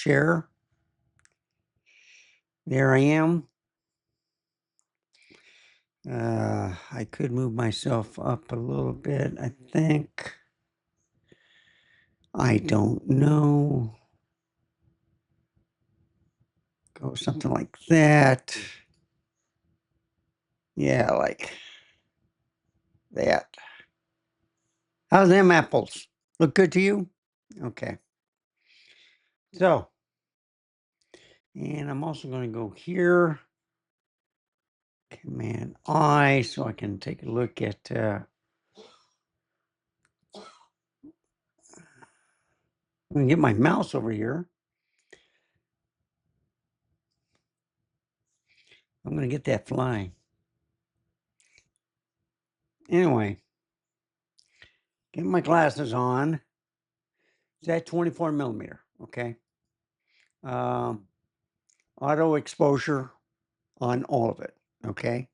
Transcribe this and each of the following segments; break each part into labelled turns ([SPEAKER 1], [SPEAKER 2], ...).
[SPEAKER 1] share. There I am. I could move myself up a little bit, I think. I don't know. Go something like that. Yeah, like that. How's them apples? Look good to you? Okay. So, and I'm also going to go here. Command I, so I can take a look at I'm going to get my mouse over here. I'm going to get that fly. Anyway, get my glasses on. It's at 24 millimeter, okay? Auto exposure on all of it, okay?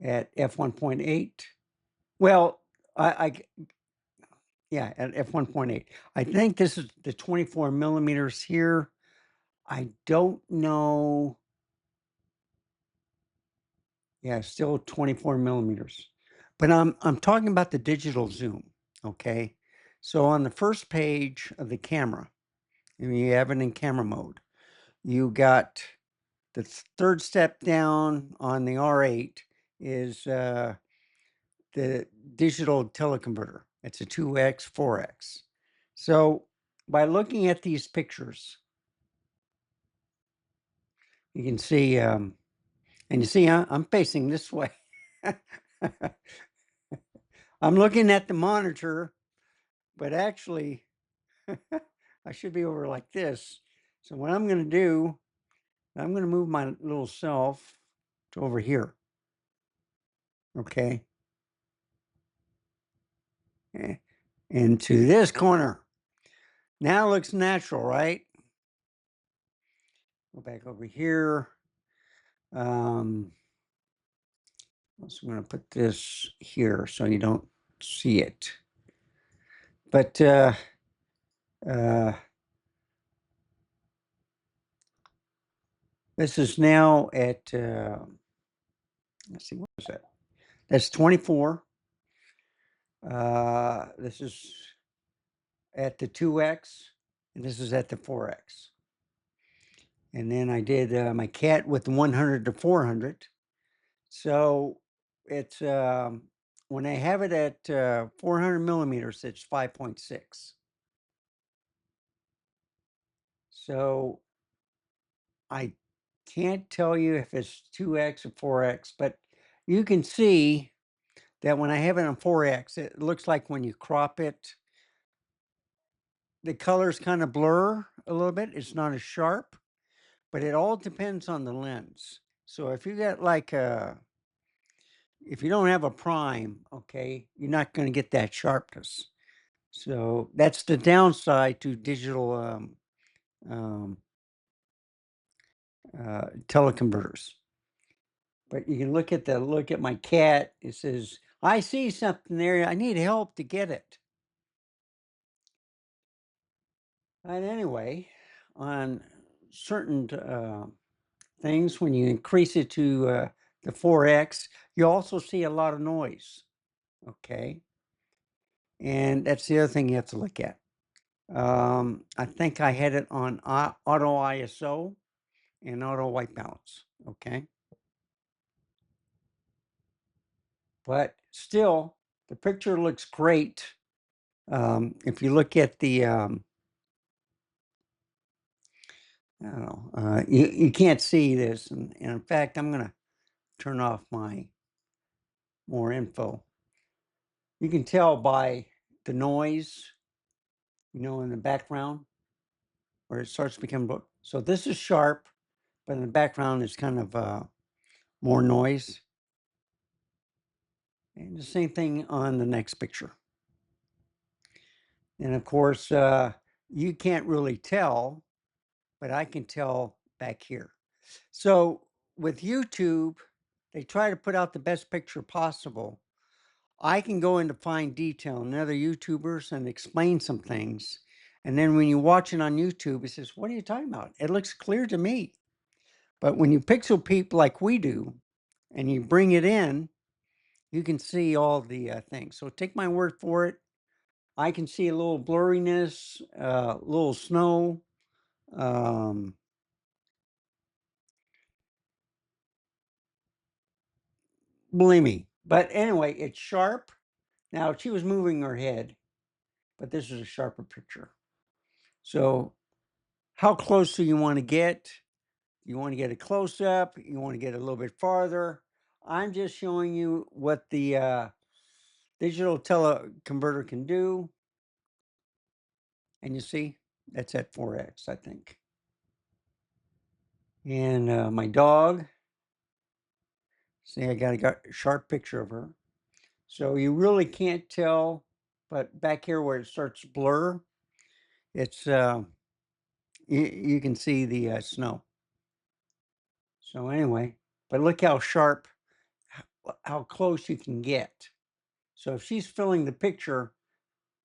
[SPEAKER 1] At f1.8. Well, yeah, at f1.8. I think this is the 24 millimeters here. I don't know. Yeah, still 24 millimeters. But I'm talking about the digital zoom, okay? So on the first page of the camera, and you have it in camera mode, you got the third step down on the R8 is the digital teleconverter. It's a 2x, 4x. So by looking at these pictures, you can see, and you see I'm facing this way. I'm looking at the monitor, but actually I should be over like this. So what I'm going to do, I'm going to move my little self to over here. Okay. Into this corner. Now it looks natural, right? Go back over here. I'm going to put this here so you don't see it. But this is now at, let's see, what is that? That's 24. This is at the 2x, and this is at the 4x. And then I did my cat with 100 to 400. So it's when I have it at 400 millimeters, it's 5.6. So I can't tell you if it's 2x or 4x, but you can see that when I have it on 4x, it looks like when you crop it, the colors kind of blur a little bit. It's not as sharp, but it all depends on the lens. So if you got like if you don't have a prime, okay, you're not going to get that sharpness. So that's the downside to digital teleconverters. But you can look at my cat. It says, I see something there. I need help to get it. And anyway, on certain things, when you increase it to the 4x, you also see a lot of noise. Okay. And that's the other thing you have to look at. I think I had it on auto ISO and auto white balance. Okay. But still, the picture looks great. If you look at the, I don't know, you can't see this. And in fact, I'm going to turn off my more info. You can tell by the noise, in the background, where it starts to become, so this is sharp, but in the background is kind of more noise. And the same thing on the next picture. And of course, you can't really tell, but I can tell back here. So with YouTube, they try to put out the best picture possible. I can go into fine detail in other YouTubers and explain some things. And then when you watch it on YouTube, it says, what are you talking about? It looks clear to me. But when you pixel peep like we do, and you bring it in, you can see all the things. So take my word for it. I can see a little blurriness, a little snow. Believe me. But anyway, it's sharp. Now, she was moving her head, but this is a sharper picture. So how close do you want to get? You want to get a close up? You want to get a little bit farther? I'm just showing you what the digital teleconverter can do. And you see, that's at 4x, I think. And my dog, see, I got a sharp picture of her. So you really can't tell, but back here where it starts to blur, it's you can see the snow. So anyway, but look how sharp, how close you can get. So if she's filling the picture,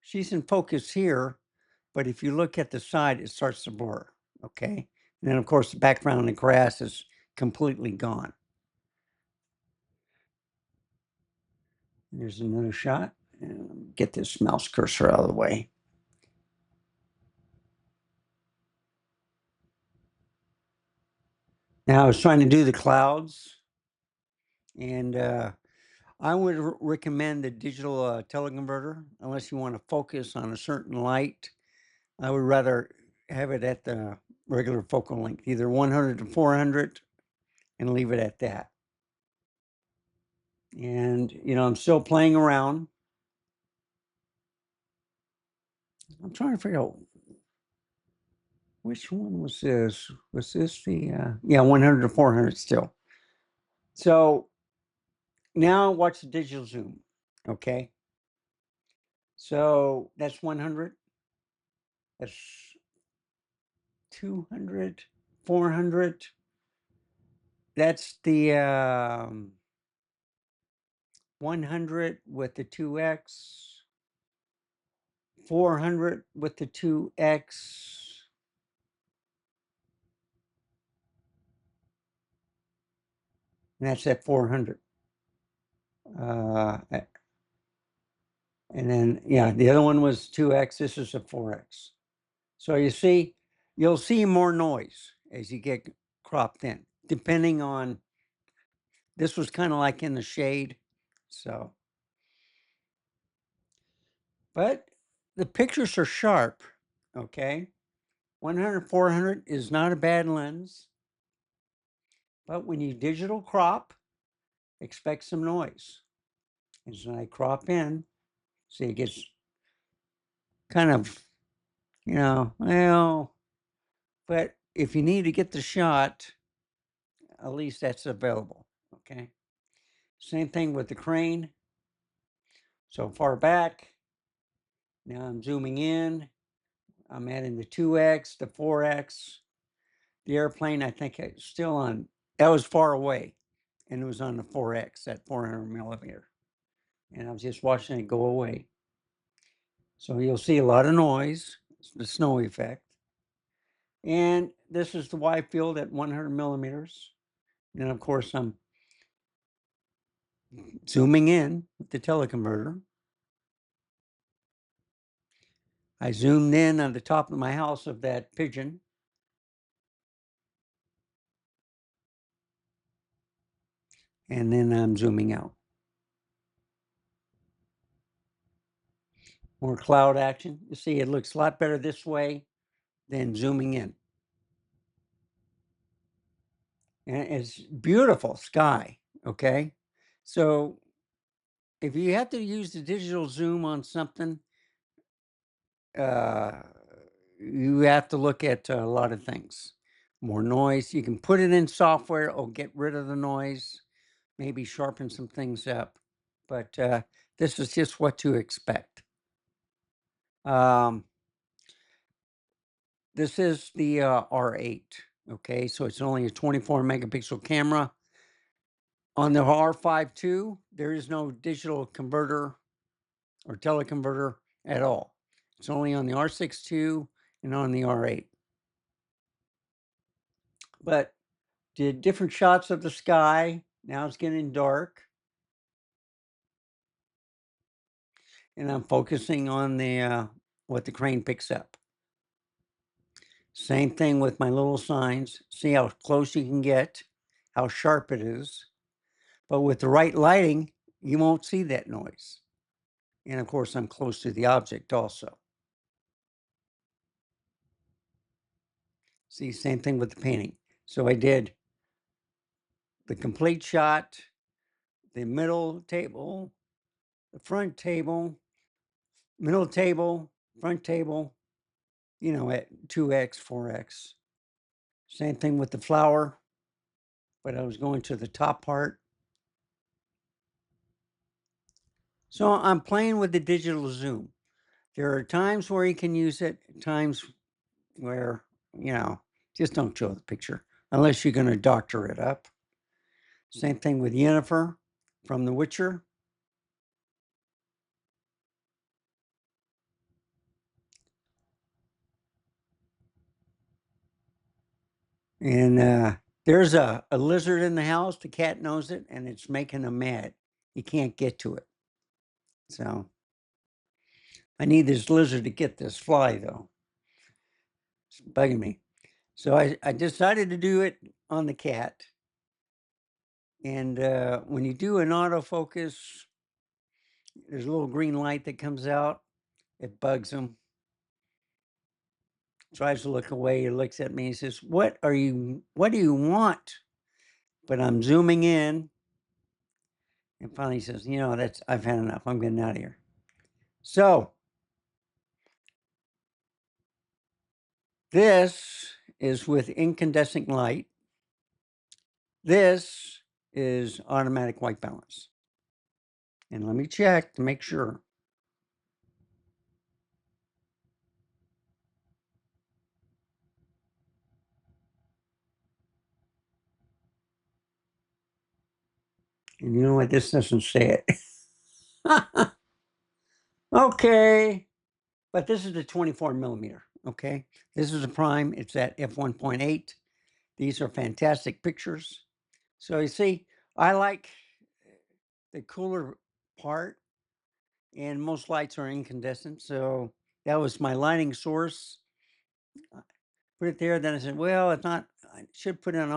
[SPEAKER 1] she's in focus here, but if you look at the side, it starts to blur, okay? And then of course the background and grass is completely gone. There's another shot. And get this mouse cursor out of the way. Now I was trying to do the clouds, and I would recommend the digital teleconverter unless you want to focus on a certain light. I would rather have it at the regular focal length, either 100 to 400, and leave it at that. And, you know, I'm still playing around. I'm trying to figure out which one was this. Was this the, yeah, 100 to 400 still. So now watch the digital zoom, okay? So that's 100. That's 200, 400. That's the 100 with the 2x, 400 with the 2x. And that's at 400. And then, yeah, the other one was 2x. This is a 4x. So you see, you'll see more noise as you get cropped in, depending on, this was kind of like in the shade. So, but the pictures are sharp, okay? 100, 400 is not a bad lens. But when you digital crop, expect some noise. As I crop in, see it gets kind of, you know, well, but if you need to get the shot, at least that's available, okay? Same thing with the crane. So far back, now I'm zooming in. I'm adding the 2x, the 4x. The airplane, I think it's still on, that was far away, and it was on the 4x, at 400 millimeter. And I was just watching it go away. So you'll see a lot of noise, the snow effect. And this is the Y field at 100 millimeters. And of course, I'm zooming in with the teleconverter. I zoomed in on the top of my house of that pigeon. And then I'm zooming out. More cloud action. You see, it looks a lot better this way than zooming in. And it's beautiful sky, okay? So if you have to use the digital zoom on something, you have to look at a lot of things. More noise. You can put it in software or get rid of the noise, maybe sharpen some things up. But this is just what to expect. This is the R8. Okay, so it's only a 24 megapixel camera. On the R5 II, there is no digital converter or teleconverter at all. It's only on the R6 II and on the R8. But did different shots of the sky. Now it's getting dark. And I'm focusing on the what the crane picks up. Same thing with my little signs. See how close you can get, how sharp it is. But with the right lighting, you won't see that noise. And of course, I'm close to the object also. See, same thing with the painting. So I did the complete shot, the middle table, the front table, middle table, front table, you know, at 2x, 4x. Same thing with the flower, but I was going to the top part. So I'm playing with the digital zoom. There are times where you can use it, times where, you know, just don't show the picture unless you're going to doctor it up. Same thing with Yennefer from The Witcher. And there's a lizard in the house. The cat knows it, and it's making him mad. He can't get to it. So I need this lizard to get this fly, though. It's bugging me. So I decided to do it on the cat. And when you do an autofocus, there's a little green light that comes out. It bugs him. Tries to look away. He looks at me. He says, what do you want? But I'm zooming in. And finally he says, I've had enough. I'm getting out of here. So this is with incandescent light. This is automatic white balance. And let me check to make sure. And you know what? This doesn't say it. Okay. But this is the 24 millimeter. Okay. This is a prime. It's at f1.8. These are fantastic pictures. So you see, I like the cooler part, and most lights are incandescent. So that was my lighting source. Put it there. Then I said, well, it's not, I should put in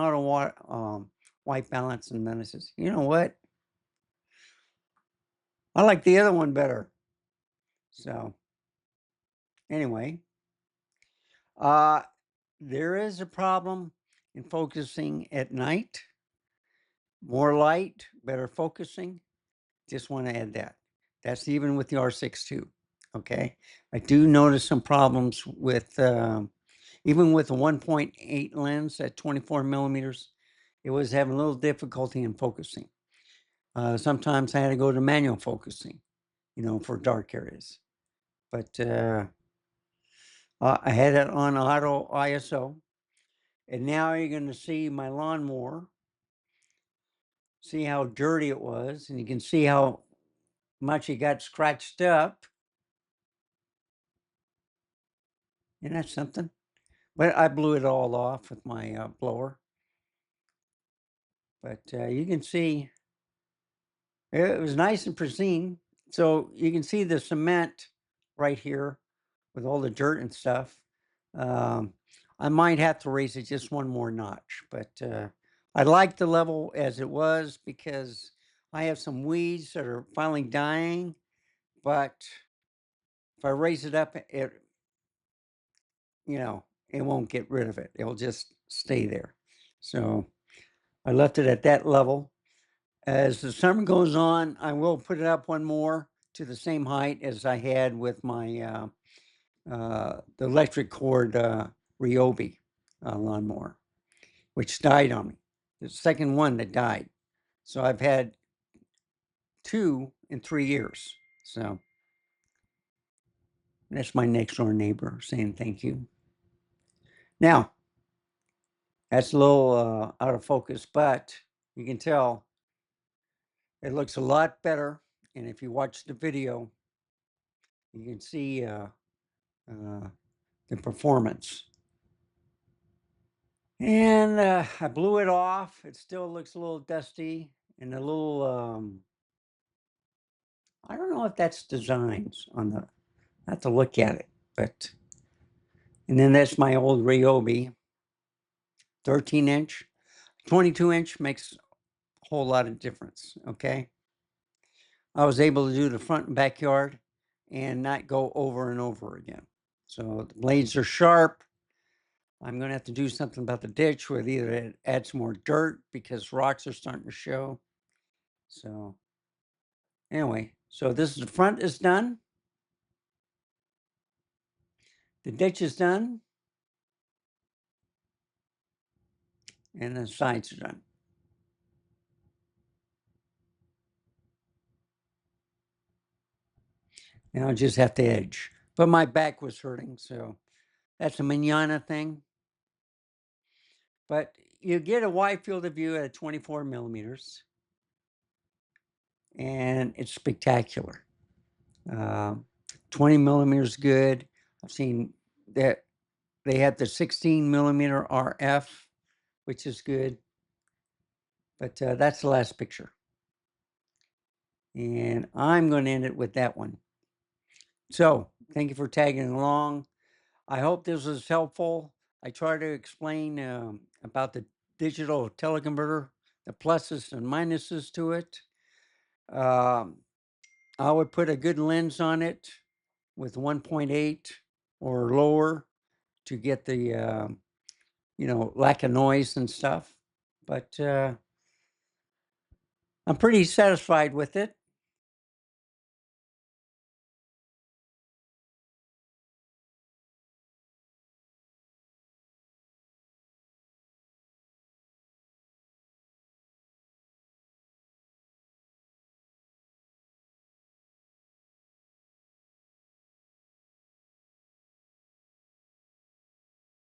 [SPEAKER 1] white balance. And then I says, you know what? I like the other one better. So anyway, uh, there is a problem in focusing at night. More light, better focusing. Just want to add that. That's even with the R6 II. Okay. I do notice some problems with, even with the 1.8 lens at 24 millimeters, it was having a little difficulty in focusing. Sometimes I had to go to manual focusing, for dark areas. But I had it on auto ISO. And now you're going to see my lawnmower. See how dirty it was. And you can see how much it got scratched up. Isn't that something? But I blew it all off with my blower. But you can see it was nice and pristine. So you can see the cement right here with all the dirt and stuff. Um, I might have to raise it just one more notch, but I like the level as it was because I have some weeds that are finally dying. But if I raise it up, it won't get rid of it. It'll just stay there. So I left it at that level. As the summer goes on, I will put it up one more to the same height as I had with my the electric cord Ryobi lawnmower, which died on me. The second one that died. So I've had 2 in 3 years. So that's my next door neighbor saying thank you. Now, that's a little out of focus, but you can tell it looks a lot better. And if you watch the video, you can see the performance. And I blew it off. It still looks a little dusty and a little, I don't know if that's designs on the, I have to look at it, but, and then that's my old Ryobi 13-inch. 22-inch makes a whole lot of difference, okay? I was able to do the front and backyard and not go over and over again. So the blades are sharp. I'm going to have to do something about the ditch with either add some more dirt because rocks are starting to show. So anyway, so this is the front is done. The ditch is done. And the sides are done. Now I just have to edge. But my back was hurting, so that's a manana thing. But you get a wide field of view at 24 millimeters. And it's spectacular. 20 millimeters good. I've seen that they have the 16 millimeter RF, which is good. But that's the last picture. And I'm going to end it with that one. So thank you for tagging along. I hope this was helpful. I try to explain about the digital teleconverter, the pluses and minuses to it. I would put a good lens on it with 1.8 or lower to get the, lack of noise and stuff. But I'm pretty satisfied with it.